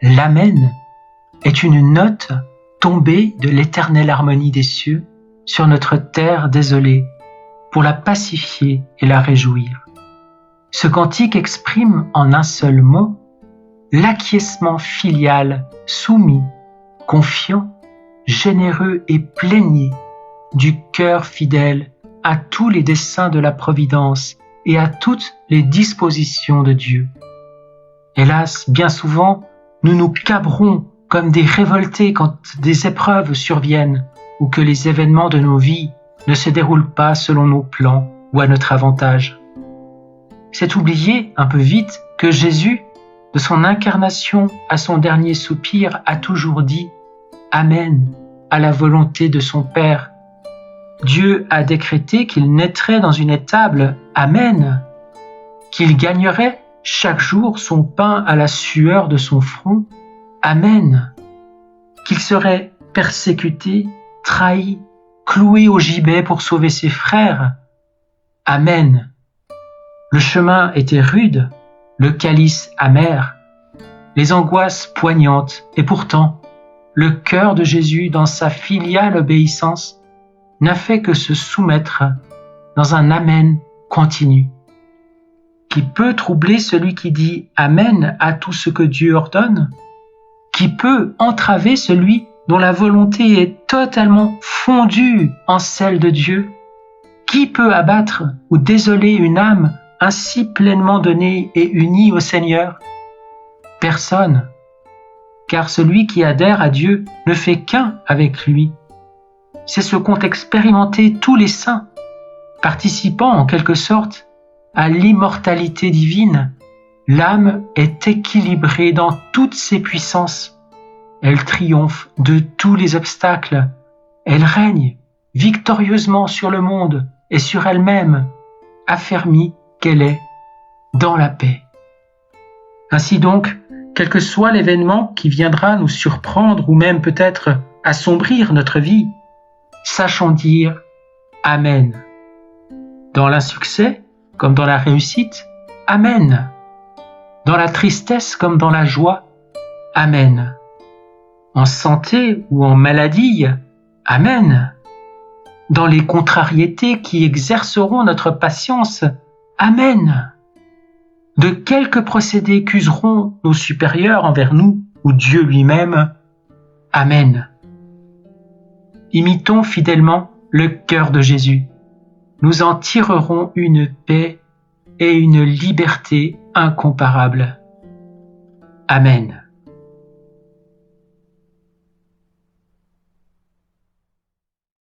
l'Amen est une note tombée de l'éternelle harmonie des cieux sur notre terre désolée pour la pacifier et la réjouir. Ce cantique exprime en un seul mot l'acquiescement filial, soumis, confiant, généreux et plénier du cœur fidèle à tous les desseins de la providence et à toutes les dispositions de Dieu. Hélas, bien souvent, nous nous cabrons comme des révoltés quand des épreuves surviennent ou que les événements de nos vies ne se déroulent pas selon nos plans ou à notre avantage. C'est oublier un peu vite que Jésus, de son incarnation à son dernier soupir, a toujours dit « Amen » à la volonté de son Père. Dieu a décrété qu'il naîtrait dans une étable « Amen », qu'il gagnerait chaque jour son pain à la sueur de son front « Amen », qu'il serait persécuté, trahi, cloué au gibet pour sauver ses frères « Amen ». Le chemin était rude, le calice amer, les angoisses poignantes, et pourtant, le cœur de Jésus, dans sa filiale obéissance, n'a fait que se soumettre dans un Amen continu. Qui peut troubler celui qui dit Amen à tout ce que Dieu ordonne? Qui peut entraver celui dont la volonté est totalement fondue en celle de Dieu? Qui peut abattre ou désoler une âme ainsi pleinement donnée et unie au Seigneur? Personne, car celui qui adhère à Dieu ne fait qu'un avec lui. C'est ce qu'ont expérimenté tous les saints, participant en quelque sorte à l'immortalité divine. L'âme est équilibrée dans toutes ses puissances. Elle triomphe de tous les obstacles. Elle règne victorieusement sur le monde et sur elle-même, affermie qu'elle est dans la paix. Ainsi donc, quel que soit l'événement qui viendra nous surprendre ou même peut-être assombrir notre vie, sachons dire Amen. Dans l'insuccès comme dans la réussite, Amen. Dans la tristesse comme dans la joie, Amen. En santé ou en maladie, Amen. Dans les contrariétés qui exerceront notre patience, Amen. De quelque procédé qu'useront nos supérieurs envers nous ou Dieu lui-même, Amen. Imitons fidèlement le cœur de Jésus. Nous en tirerons une paix et une liberté incomparables. Amen.